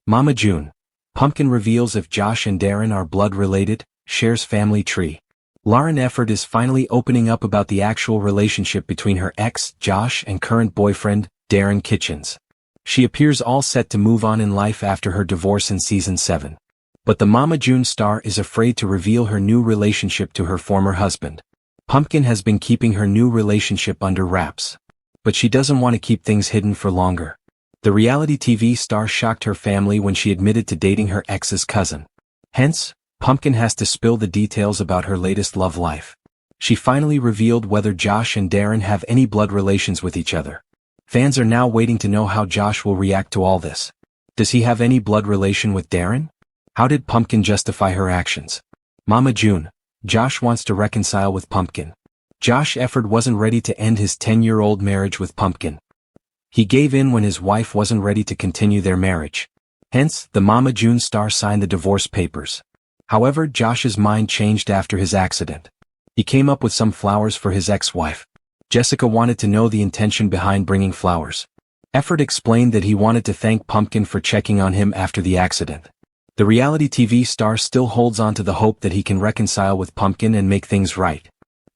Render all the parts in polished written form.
Mama June. Pumpkin reveals if Josh and Darren are blood-related, shares family tree. Lauren Efford is finally opening up about the actual relationship between her ex, Josh, and current boyfriend, Darren Kitchens. She appears all set to move on in life after her divorce in Season 7. But the Mama June star is afraid to reveal her new relationship to her former husband. Pumpkin has been keeping her new relationship under wraps. But she doesn't want to keep things hidden for longer. The reality TV star shocked her family when she admitted to dating her ex's cousin. Hence, Pumpkin has to spill the details about her latest love life. She finally revealed whether Josh and Darren have any blood relations with each other. Fans are now waiting to know how Josh will react to all this. Does he have any blood relation with Darren? How did Pumpkin justify her actions? Mama June. Josh wants to reconcile with Pumpkin. Josh Efford wasn't ready to end his 10-year-old marriage with Pumpkin. He gave in when his wife wasn't ready to continue their marriage. Hence, the Mama June star signed the divorce papers. However, Josh's mind changed after his accident. He came up with some flowers for his ex-wife. Jessica wanted to know the intention behind bringing flowers. Efford explained that he wanted to thank Pumpkin for checking on him after the accident. The reality TV star still holds on to the hope that he can reconcile with Pumpkin and make things right.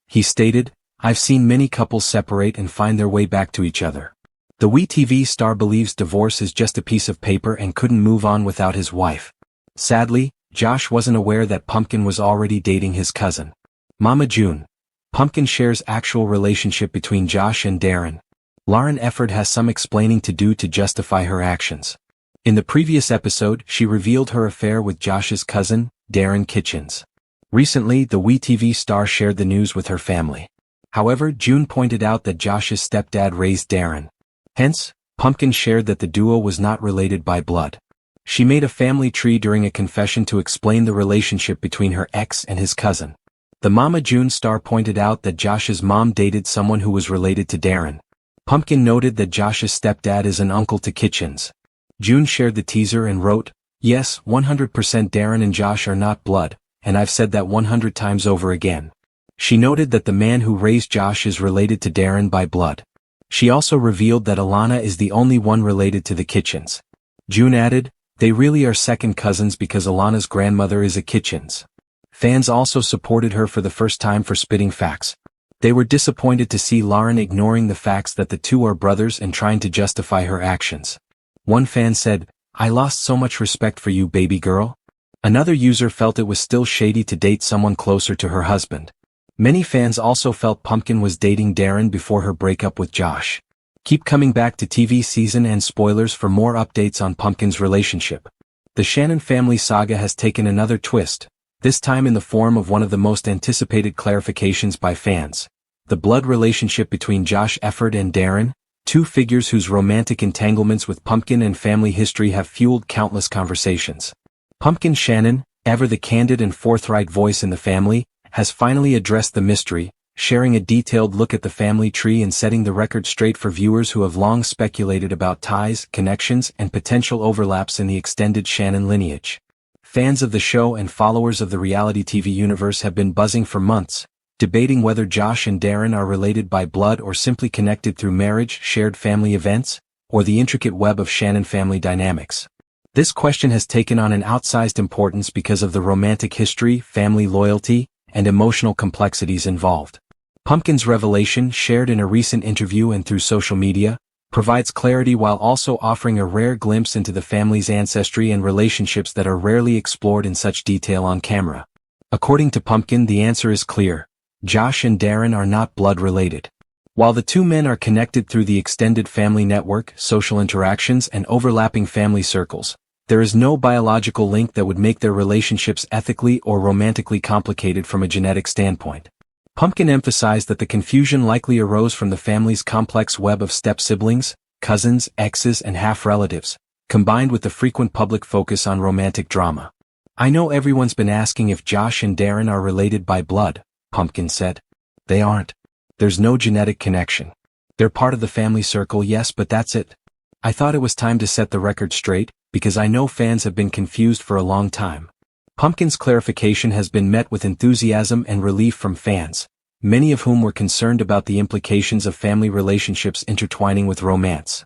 He stated, "I've seen many couples separate and find their way back to each other." The WeTV star believes divorce is just a piece of paper and couldn't move on without his wife. Sadly, Josh wasn't aware that Pumpkin was already dating his cousin. Mama June. Pumpkin shares actual relationship between Josh and Darren. Lauren Efford has some explaining to do to justify her actions. In the previous episode, she revealed her affair with Josh's cousin, Darren Kitchens. Recently, the WeTV star shared the news with her family. However, June pointed out that Josh's stepdad raised Darren. Hence, Pumpkin shared that the duo was not related by blood. She made a family tree during a confession to explain the relationship between her ex and his cousin. The Mama June star pointed out that Josh's mom dated someone who was related to Darren. Pumpkin noted that Josh's stepdad is an uncle to Kitchens. June shared the teaser and wrote, "Yes, 100% Darren and Josh are not blood, and I've said that 100 times over again." She noted that the man who raised Josh is related to Darren by blood. She also revealed that Alana is the only one related to the Kitchens. June added, "They really are second cousins because Alana's grandmother is a Kitchens." Fans also supported her for the first time for spitting facts. They were disappointed to see Lauren ignoring the facts that the two are brothers and trying to justify her actions. One fan said, "I lost so much respect for you, baby girl." Another user felt it was still shady to date someone closer to her husband. Many fans also felt Pumpkin was dating Darren before her breakup with Josh. Keep coming back to TV season and spoilers for more updates on Pumpkin's relationship. The Shannon family saga has taken another twist, this time in the form of one of the most anticipated clarifications by fans. The blood relationship between Josh Efford and Darren, two figures whose romantic entanglements with Pumpkin and family history have fueled countless conversations. Pumpkin Shannon, ever the candid and forthright voice in the family, has finally addressed the mystery, sharing a detailed look at the family tree and setting the record straight for viewers who have long speculated about ties, connections, and potential overlaps in the extended Shannon lineage. Fans of the show and followers of the reality TV universe have been buzzing for months, debating whether Josh and Darren are related by blood or simply connected through marriage, shared family events, or the intricate web of Shannon family dynamics. This question has taken on an outsized importance because of the romantic history, family loyalty, and emotional complexities involved. Pumpkin's revelation, shared in a recent interview and through social media, provides clarity while also offering a rare glimpse into the family's ancestry and relationships that are rarely explored in such detail on camera. According to Pumpkin, the answer is clear. Josh and Darren are not blood related. While the two men are connected through the extended family network, social interactions, and overlapping family circles, there is no biological link that would make their relationships ethically or romantically complicated from a genetic standpoint. Pumpkin emphasized that the confusion likely arose from the family's complex web of step-siblings, cousins, exes, and half-relatives, combined with the frequent public focus on romantic drama. "I know everyone's been asking if Josh and Darren are related by blood," Pumpkin said. "They aren't. There's no genetic connection. They're part of the family circle, yes, but that's it. I thought it was time to set the record straight, because I know fans have been confused for a long time." Pumpkin's clarification has been met with enthusiasm and relief from fans, many of whom were concerned about the implications of family relationships intertwining with romance.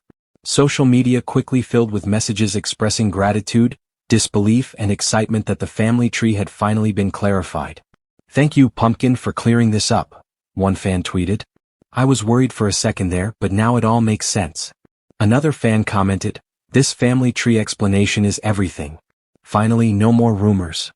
Social media quickly filled with messages expressing gratitude, disbelief and excitement that the family tree had finally been clarified. "Thank you, Pumpkin, for clearing this up," one fan tweeted. "I was worried for a second there, but now it all makes sense." Another fan commented, "This family tree explanation is everything. Finally, no more rumors."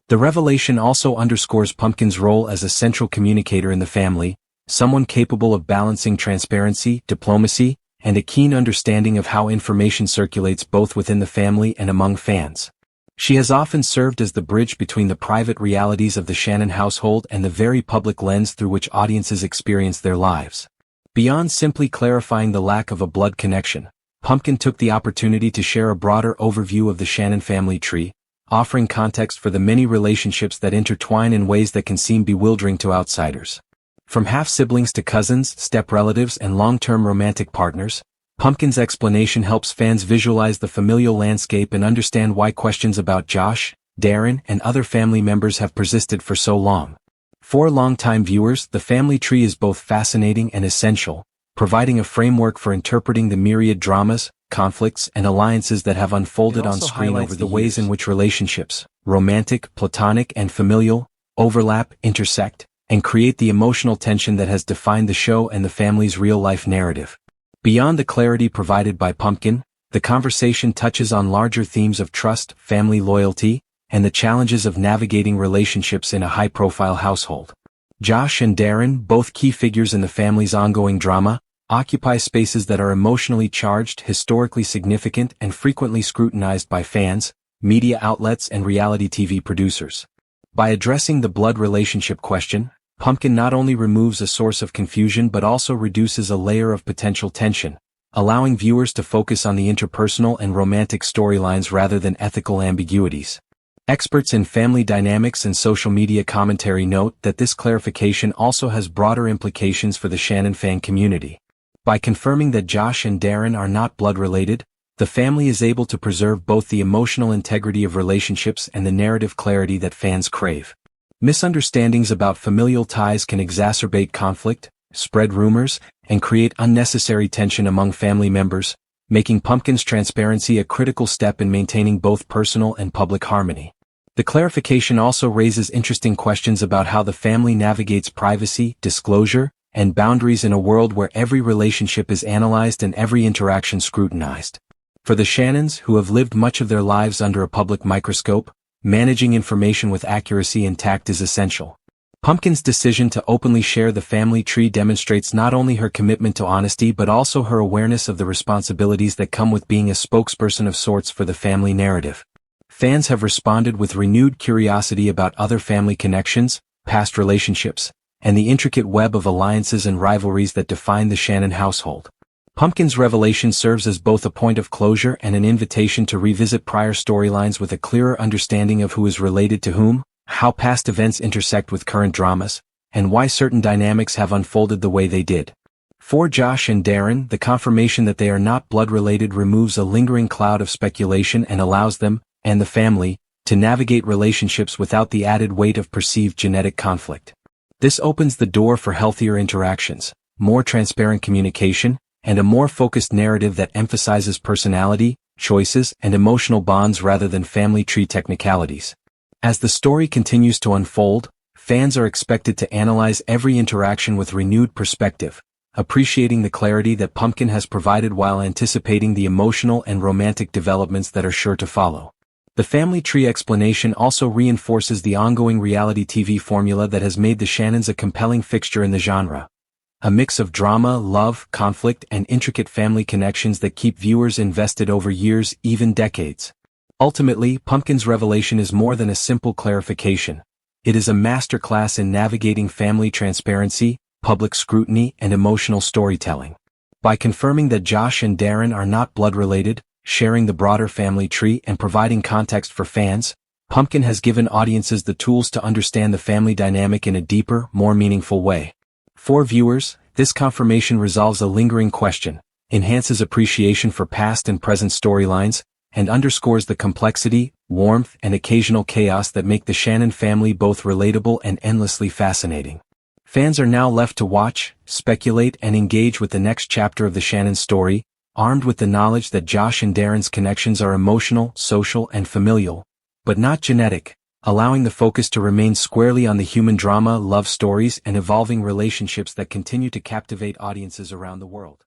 The revelation also underscores Pumpkin's role as a central communicator in the family, someone capable of balancing transparency, diplomacy, and a keen understanding of how information circulates both within the family and among fans. She has often served as the bridge between the private realities of the Shannon household and the very public lens through which audiences experience their lives. Beyond simply clarifying the lack of a blood connection, Pumpkin took the opportunity to share a broader overview of the Shannon family tree, offering context for the many relationships that intertwine in ways that can seem bewildering to outsiders. From half-siblings to cousins, step-relatives and long-term romantic partners, Pumpkin's explanation helps fans visualize the familial landscape and understand why questions about Josh, Darren, and other family members have persisted for so long. For longtime viewers, the family tree is both fascinating and essential, providing a framework for interpreting the myriad dramas, conflicts, and alliances that have unfolded on screen over the ways in which relationships, romantic, platonic, and familial, overlap, intersect, and create the emotional tension that has defined the show and the family's real-life narrative. Beyond the clarity provided by Pumpkin, the conversation touches on larger themes of trust, family loyalty, and the challenges of navigating relationships in a high-profile household. Josh and Darren, both key figures in the family's ongoing drama, occupy spaces that are emotionally charged, historically significant, and frequently scrutinized by fans, media outlets, and reality TV producers. By addressing the blood relationship question, Pumpkin not only removes a source of confusion but also reduces a layer of potential tension, allowing viewers to focus on the interpersonal and romantic storylines rather than ethical ambiguities. Experts in family dynamics and social media commentary note that this clarification also has broader implications for the Shannon fan community. By confirming that Josh and Darren are not blood-related, the family is able to preserve both the emotional integrity of relationships and the narrative clarity that fans crave. Misunderstandings about familial ties can exacerbate conflict, spread rumors, and create unnecessary tension among family members, making Pumpkin's transparency a critical step in maintaining both personal and public harmony. The clarification also raises interesting questions about how the family navigates privacy, disclosure, and boundaries in a world where every relationship is analyzed and every interaction scrutinized. For the Shannons, who have lived much of their lives under a public microscope, managing information with accuracy and tact is essential. Pumpkin's decision to openly share the family tree demonstrates not only her commitment to honesty but also her awareness of the responsibilities that come with being a spokesperson of sorts for the family narrative. Fans have responded with renewed curiosity about other family connections, past relationships, and the intricate web of alliances and rivalries that define the Shannon household. Pumpkin's revelation serves as both a point of closure and an invitation to revisit prior storylines with a clearer understanding of who is related to whom, how past events intersect with current dramas, and why certain dynamics have unfolded the way they did. For Josh and Darren, the confirmation that they are not blood-related removes a lingering cloud of speculation and allows them, and the family, to navigate relationships without the added weight of perceived genetic conflict. This opens the door for healthier interactions, more transparent communication, and a more focused narrative that emphasizes personality, choices, and emotional bonds rather than family tree technicalities. As the story continues to unfold, fans are expected to analyze every interaction with renewed perspective, appreciating the clarity that Pumpkin has provided while anticipating the emotional and romantic developments that are sure to follow. The family tree explanation also reinforces the ongoing reality TV formula that has made the Shannons a compelling fixture in the genre. A mix of drama, love, conflict, and intricate family connections that keep viewers invested over years, even decades. Ultimately, Pumpkin's revelation is more than a simple clarification. It is a masterclass in navigating family transparency, public scrutiny, and emotional storytelling. By confirming that Josh and Darren are not blood-related, sharing the broader family tree, and providing context for fans, Pumpkin has given audiences the tools to understand the family dynamic in a deeper, more meaningful way. For viewers, this confirmation resolves a lingering question, enhances appreciation for past and present storylines, and underscores the complexity, warmth, and occasional chaos that make the Shannon family both relatable and endlessly fascinating. Fans are now left to watch, speculate, and engage with the next chapter of the Shannon story, armed with the knowledge that Josh and Darren's connections are emotional, social, and familial, but not genetic, allowing the focus to remain squarely on the human drama, love stories, and evolving relationships that continue to captivate audiences around the world.